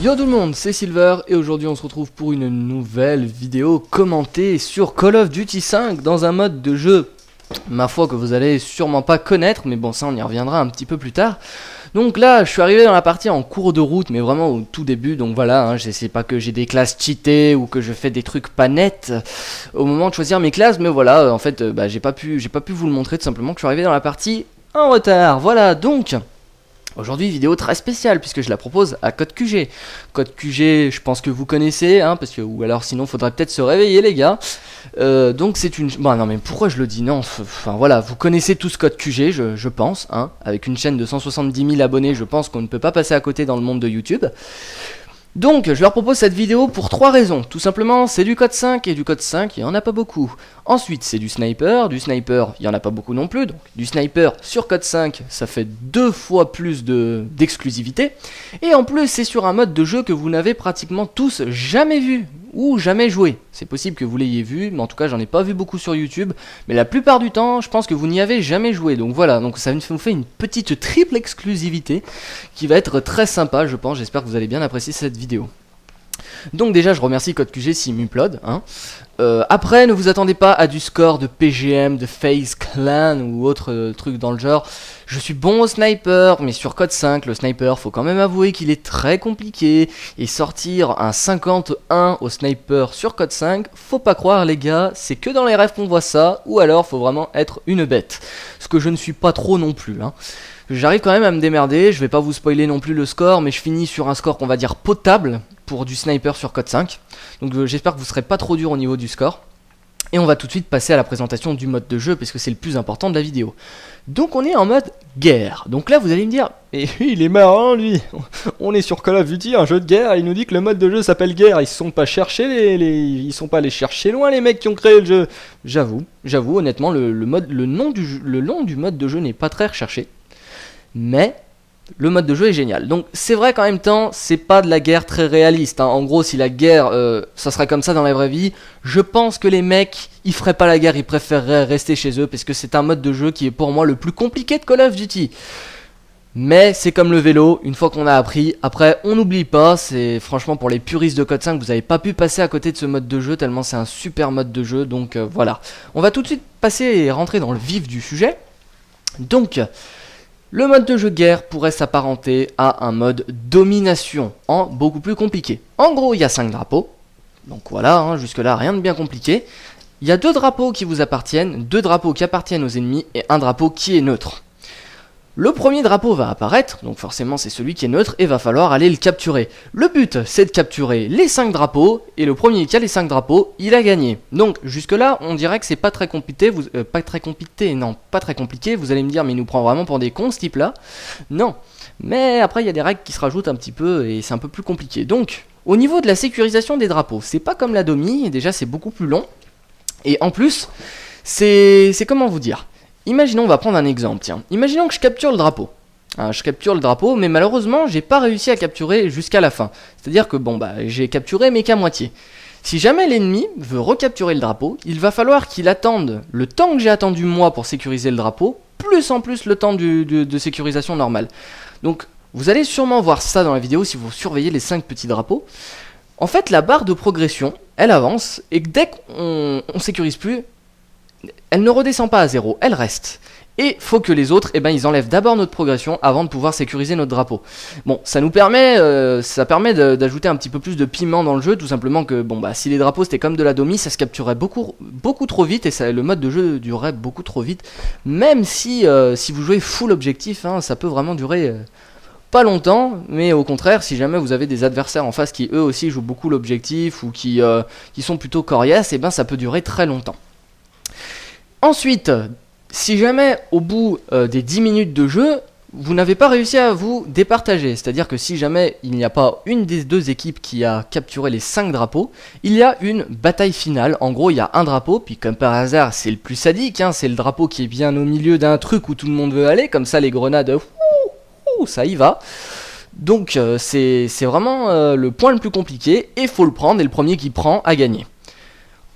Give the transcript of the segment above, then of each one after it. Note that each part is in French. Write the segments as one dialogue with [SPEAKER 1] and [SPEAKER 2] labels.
[SPEAKER 1] Yo tout le monde, c'est Silver et aujourd'hui on se retrouve pour une nouvelle vidéo commentée sur Call of Duty 5 dans un mode de jeu, ma foi, que vous allez sûrement pas connaître, mais bon, ça on y reviendra un petit peu plus tard. Donc là je suis arrivé dans la partie en cours de route, mais vraiment au tout début, donc voilà, hein, c'est pas que j'ai des classes cheatées ou que je fais des trucs pas nets au moment de choisir mes classes, mais voilà, en fait j'ai pas pu vous le montrer tout simplement que je suis arrivé dans la partie en retard. Voilà, donc aujourd'hui, vidéo très spéciale puisque je la propose à Code QG. Code QG, je pense que vous connaissez, hein, parce que ou alors sinon faudrait peut-être se réveiller les gars. Donc c'est une... Bon non mais pourquoi je le dis, non, enfin voilà, vous connaissez tous Code QG, je pense, hein, avec une chaîne de 170 000 abonnés, je pense qu'on ne peut pas passer à côté dans le monde de YouTube. Donc, je leur propose cette vidéo pour 3 raisons. Tout simplement, c'est du code 5, et du code 5, il n'y en a pas beaucoup. Ensuite, c'est du sniper, il n'y en a pas beaucoup non plus. Donc, du sniper sur code 5, ça fait 2 fois plus d'exclusivité. Et en plus, c'est sur un mode de jeu que vous n'avez pratiquement tous jamais vu, ou jamais joué. C'est possible que vous l'ayez vu, mais en tout cas, j'en ai pas vu beaucoup sur YouTube. Mais la plupart du temps, je pense que vous n'y avez jamais joué. Donc voilà, donc ça nous fait une petite triple exclusivité qui va être très sympa, je pense. J'espère que vous allez bien apprécier cette vidéo. Donc déjà je remercie Code QG s'il m'upload, hein. Après ne vous attendez pas à du score de PGM, de FaZe Clan ou autre truc dans le genre. Je suis bon au sniper, mais sur Code 5 le sniper faut quand même avouer qu'il est très compliqué. Et sortir un 51 au sniper sur Code 5, faut pas croire les gars, c'est que dans les rêves qu'on voit ça. Ou alors faut vraiment être une bête, ce que je ne suis pas trop non plus, hein. J'arrive quand même à me démerder, je vais pas vous spoiler non plus le score, mais je finis sur un score qu'on va dire potable pour du sniper sur code 5. Donc j'espère que vous serez pas trop dur au niveau du score. Et on va tout de suite passer à la présentation du mode de jeu, parce que c'est le plus important de la vidéo. Donc on est en mode guerre. Donc là vous allez me dire, et il est marrant lui, on est sur Call of Duty, un jeu de guerre, il nous dit que le mode de jeu s'appelle guerre, ils se sont pas cherchés ils sont pas allés chercher loin les mecs qui ont créé le jeu. J'avoue, honnêtement le nom du mode de jeu n'est pas très recherché. Mais le mode de jeu est génial. Donc c'est vrai qu'en même temps c'est pas de la guerre très réaliste, hein. En gros si la guerre ça serait comme ça dans la vraie vie, je pense que les mecs ils feraient pas la guerre, ils préféreraient rester chez eux, parce que c'est un mode de jeu qui est pour moi le plus compliqué de Call of Duty. Mais c'est comme le vélo, une fois qu'on a appris, après on n'oublie pas. C'est franchement pour les puristes de Code 5, vous n'avez pas pu passer à côté de ce mode de jeu tellement c'est un super mode de jeu. Donc voilà, on va tout de suite passer et rentrer dans le vif du sujet. Donc le mode de jeu de guerre pourrait s'apparenter à un mode domination, en beaucoup plus compliqué. En gros, il y a 5 drapeaux, donc voilà, hein, jusque là rien de bien compliqué. Il y a 2 drapeaux qui vous appartiennent, 2 drapeaux qui appartiennent aux ennemis et un drapeau qui est neutre. Le premier drapeau va apparaître, donc forcément c'est celui qui est neutre et va falloir aller le capturer. Le but c'est de capturer les 5 drapeaux, et le premier qui a les 5 drapeaux, il a gagné. Donc jusque là on dirait que c'est pas très compliqué, pas très compliqué, vous allez me dire mais il nous prend vraiment pour des cons ce type là. Non, mais après il y a des règles qui se rajoutent un petit peu et c'est un peu plus compliqué. Donc au niveau de la sécurisation des drapeaux, c'est pas comme la Domi, déjà c'est beaucoup plus long, et en plus c'est comment vous dire. Imaginons, on va prendre un exemple, tiens. Imaginons que je capture le drapeau. Je capture le drapeau, mais malheureusement, j'ai pas réussi à capturer jusqu'à la fin. C'est-à-dire que bon, j'ai capturé, mais qu'à moitié. Si jamais l'ennemi veut recapturer le drapeau, il va falloir qu'il attende le temps que j'ai attendu moi pour sécuriser le drapeau, plus en plus le temps de sécurisation normale. Donc, vous allez sûrement voir ça dans la vidéo si vous surveillez les 5 petits drapeaux. En fait, la barre de progression, elle avance, et dès qu'on sécurise plus, elle ne redescend pas à 0, elle reste. Et faut que les autres, ils enlèvent d'abord notre progression avant de pouvoir sécuriser notre drapeau. Bon, ça nous permet, d'ajouter un petit peu plus de piment dans le jeu, tout simplement que si les drapeaux c'était comme de la Domi, ça se capturait beaucoup trop vite et le mode de jeu durerait beaucoup trop vite. Même si vous jouez full objectif, hein, ça peut vraiment durer pas longtemps, mais au contraire, si jamais vous avez des adversaires en face qui eux aussi jouent beaucoup l'objectif ou qui sont plutôt coriaces, ça peut durer très longtemps. Ensuite, si jamais au bout des 10 minutes de jeu, vous n'avez pas réussi à vous départager, c'est-à-dire que si jamais il n'y a pas une des 2 équipes qui a capturé les 5 drapeaux, il y a une bataille finale. En gros, il y a un drapeau, puis comme par hasard, c'est le plus sadique, hein, c'est le drapeau qui est bien au milieu d'un truc où tout le monde veut aller, comme ça les grenades, ça y va. Donc c'est vraiment le point le plus compliqué, et faut le prendre, et le premier qui prend a gagné.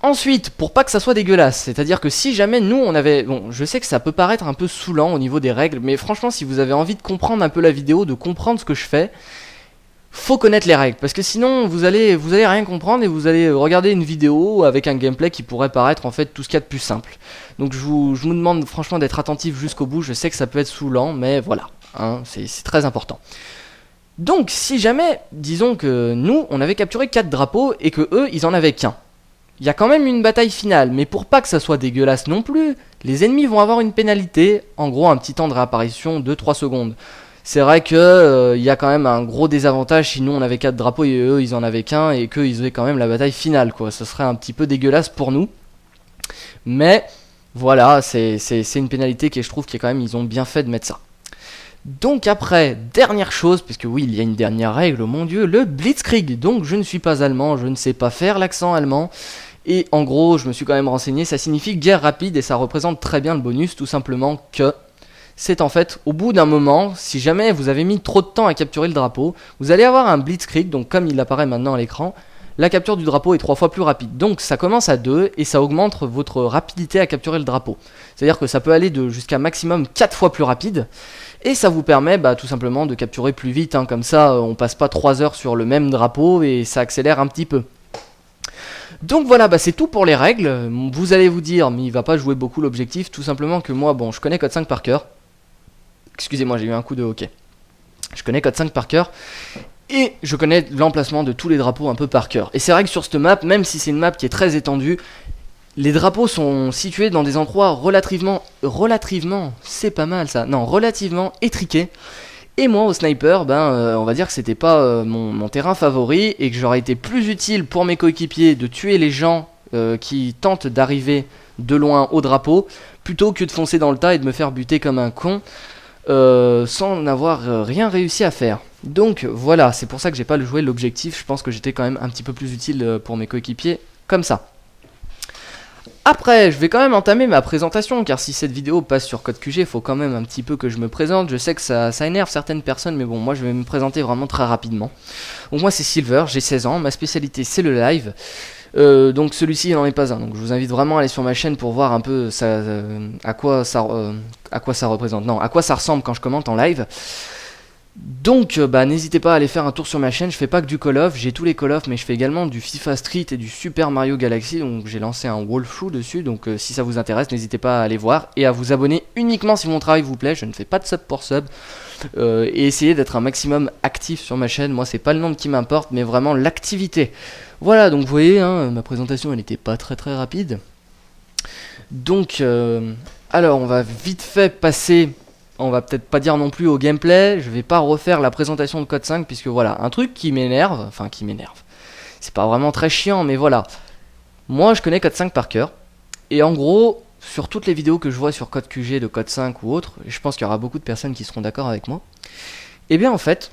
[SPEAKER 1] Ensuite, pour pas que ça soit dégueulasse, c'est-à-dire que si jamais nous on avait... Bon, je sais que ça peut paraître un peu saoulant au niveau des règles, mais franchement si vous avez envie de comprendre un peu la vidéo, de comprendre ce que je fais, faut connaître les règles, parce que sinon vous allez rien comprendre et vous allez regarder une vidéo avec un gameplay qui pourrait paraître en fait tout ce qu'il y a de plus simple. Donc je vous demande franchement d'être attentif jusqu'au bout. Je sais que ça peut être saoulant, mais voilà, hein, c'est très important. Donc si jamais, disons que nous on avait capturé 4 drapeaux et que eux ils en avaient qu'un, il y a quand même une bataille finale, mais pour pas que ça soit dégueulasse non plus, les ennemis vont avoir une pénalité, en gros un petit temps de réapparition de 3 secondes. C'est vrai que y a quand même un gros désavantage si nous on avait 4 drapeaux et eux ils en avaient qu'un et qu'ils avaient quand même la bataille finale, quoi. Ce serait un petit peu dégueulasse pour nous. Mais voilà, c'est une pénalité que je trouve qu'ils ont bien fait de mettre ça. Donc après, dernière chose, puisque oui il y a une dernière règle, oh mon dieu, le Blitzkrieg. Donc je ne suis pas allemand, je ne sais pas faire l'accent allemand. Et en gros, je me suis quand même renseigné, ça signifie guerre rapide et ça représente très bien le bonus, tout simplement que c'est en fait, au bout d'un moment, si jamais vous avez mis trop de temps à capturer le drapeau, vous allez avoir un Blitzkrieg, donc comme il apparaît maintenant à l'écran, la capture du drapeau est 3 fois plus rapide. Donc ça commence à 2 et ça augmente votre rapidité à capturer le drapeau. C'est-à-dire que ça peut aller jusqu'à maximum 4 fois plus rapide. Et ça vous permet tout simplement de capturer plus vite, hein. Comme ça on passe pas 3 heures sur le même drapeau et ça accélère un petit peu. Donc voilà, c'est tout pour les règles. Vous allez vous dire, mais il va pas jouer beaucoup l'objectif. Tout simplement que moi, je connais Code 5 par cœur. Excusez-moi, j'ai eu un coup de hockey. Je connais Code 5 par cœur. Et je connais l'emplacement de tous les drapeaux un peu par cœur. Et c'est vrai que sur cette map, même si c'est une map qui est très étendue, les drapeaux sont situés dans des endroits relativement, c'est pas mal ça, non, relativement étriqués. Et moi au sniper, on va dire que c'était pas mon terrain favori et que j'aurais été plus utile pour mes coéquipiers de tuer les gens qui tentent d'arriver de loin au drapeau, plutôt que de foncer dans le tas et de me faire buter comme un con sans n'avoir rien réussi à faire. Donc voilà, c'est pour ça que j'ai pas joué l'objectif. Je pense que j'étais quand même un petit peu plus utile pour mes coéquipiers comme ça. Après, je vais quand même entamer ma présentation, car si cette vidéo passe sur Code QG, il faut quand même un petit peu que je me présente. Je sais que ça énerve certaines personnes, mais bon, moi je vais me présenter vraiment très rapidement. Donc moi c'est Silver, j'ai 16 ans, ma spécialité c'est le live. Donc celui-ci il n'en est pas un, donc je vous invite vraiment à aller sur ma chaîne pour voir un peu à quoi ça représente, non, à quoi ça ressemble quand je commente en live. Donc n'hésitez pas à aller faire un tour sur ma chaîne. Je fais pas que du Call of, j'ai tous les Call of, mais je fais également du FIFA Street et du Super Mario Galaxy. Donc j'ai lancé un walkthrough dessus, donc si ça vous intéresse, n'hésitez pas à aller voir et à vous abonner uniquement si mon travail vous plaît. Je ne fais pas de sub pour sub, et essayez d'être un maximum actif sur ma chaîne. Moi c'est pas le nombre qui m'importe, mais vraiment l'activité. Voilà, donc vous voyez, hein, ma présentation elle n'était pas très rapide. Donc alors on va vite fait passer. On va peut-être pas dire non plus au gameplay, je vais pas refaire la présentation de Code 5 puisque voilà, un truc qui m'énerve, c'est pas vraiment très chiant mais voilà. Moi je connais Code 5 par cœur et en gros, sur toutes les vidéos que je vois sur Code QG de Code 5 ou autre, et je pense qu'il y aura beaucoup de personnes qui seront d'accord avec moi, et bien en fait,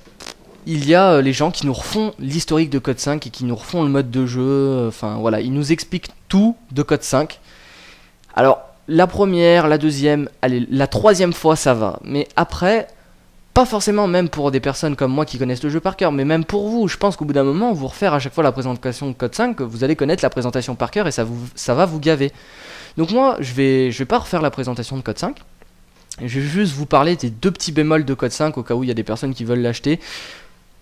[SPEAKER 1] il y a les gens qui nous refont l'historique de Code 5 et qui nous refont le mode de jeu, enfin voilà, ils nous expliquent tout de Code 5. Alors, la première, la deuxième, allez, la troisième fois ça va. Mais après, pas forcément même pour des personnes comme moi qui connaissent le jeu par cœur, mais même pour vous, je pense qu'au bout d'un moment, vous refaire à chaque fois la présentation de Code 5, vous allez connaître la présentation par cœur et ça va vous gaver. Donc moi, je vais pas refaire la présentation de Code 5. Je vais juste vous parler des 2 petits bémols de Code 5 au cas où il y a des personnes qui veulent l'acheter.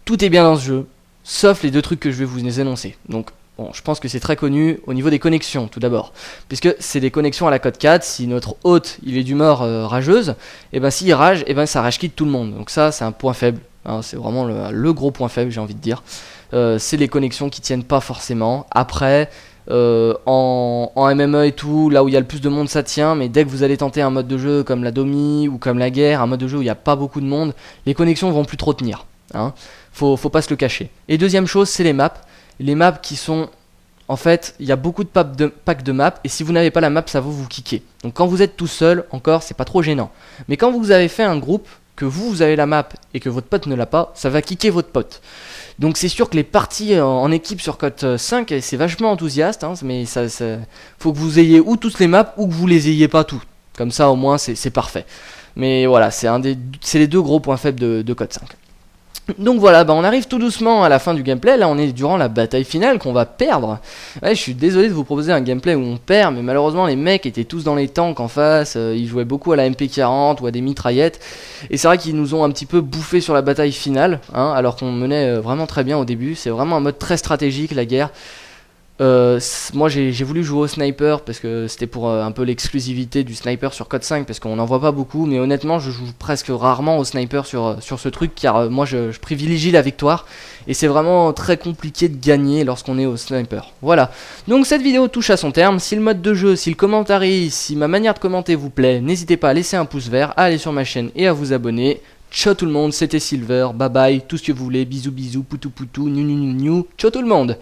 [SPEAKER 1] Tout est bien dans ce jeu, sauf les 2 trucs que je vais vous énoncer. Donc, bon, je pense que c'est très connu au niveau des connexions, tout d'abord. Puisque c'est des connexions à la code 4, si notre hôte, il est d'humeur rageuse, et ben s'il rage, et ben ça rage quitte tout le monde. Donc ça, c'est un point faible, hein, c'est vraiment le gros point faible, j'ai envie de dire. C'est les connexions qui tiennent pas forcément. Après, en MME et tout, là où il y a le plus de monde, ça tient, mais dès que vous allez tenter un mode de jeu comme la Domi ou comme la guerre, un mode de jeu où il n'y a pas beaucoup de monde, les connexions vont plus trop tenir, hein. Faut pas se le cacher. Et deuxième chose, c'est les maps. Les maps qui sont, en fait, il y a beaucoup de packs de maps, et si vous n'avez pas la map, ça va vous kicker. Donc quand vous êtes tout seul, encore, c'est pas trop gênant. Mais quand vous avez fait un groupe, que vous avez la map, et que votre pote ne l'a pas, ça va kicker votre pote. Donc c'est sûr que les parties en équipe sur Code 5, c'est vachement enthousiaste, hein, mais faut que vous ayez ou tous les maps, ou que vous les ayez pas tous. Comme ça, au moins, c'est parfait. Mais voilà, c'est les 2 gros points faibles de Code 5. Donc voilà, on arrive tout doucement à la fin du gameplay. Là on est durant la bataille finale qu'on va perdre. Ouais, je suis désolé de vous proposer un gameplay où on perd, mais malheureusement les mecs étaient tous dans les tanks en face. Ils jouaient beaucoup à la MP40 ou à des mitraillettes. Et c'est vrai qu'ils nous ont un petit peu bouffé sur la bataille finale, hein, alors qu'on menait vraiment très bien au début. C'est vraiment un mode très stratégique, la guerre. Moi j'ai voulu jouer au sniper parce que c'était pour un peu l'exclusivité du sniper sur Code 5, parce qu'on n'en voit pas beaucoup, mais honnêtement je joue presque rarement au sniper sur ce truc, car moi je privilégie la victoire et c'est vraiment très compliqué de gagner lorsqu'on est au sniper. Voilà, donc cette vidéo touche à son terme. Si le mode de jeu, si le commentaire, si ma manière de commenter vous plaît, n'hésitez pas à laisser un pouce vert, à aller sur ma chaîne et à vous abonner. Ciao tout le monde, c'était Silver, bye bye, tout ce que vous voulez, bisous bisous, poutou poutou, ciao tout le monde.